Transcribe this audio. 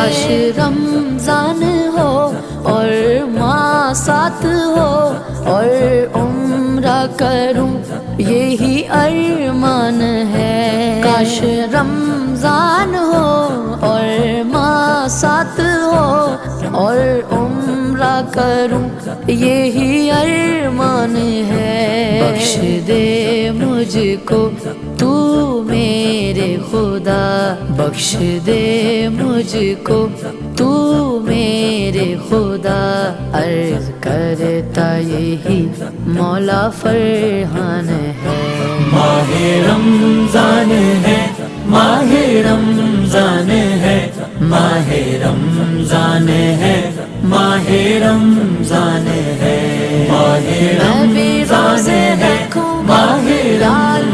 काश रमजान हो और माँ साथ हो और उम्रा करूं यही अरमान है। काश रमजान हो और माँ साथ हो और उम्रा करूं यही अरमान है। बख्श दे मुझको तू मेरे खुदा, बख्श दे मुझको तू मेरे खुदा। अर्ज करता यही मौला फरहान है। माहे रमजान है, माहे रमजान है, माहे रमजान है, माहे रमजान है, माहे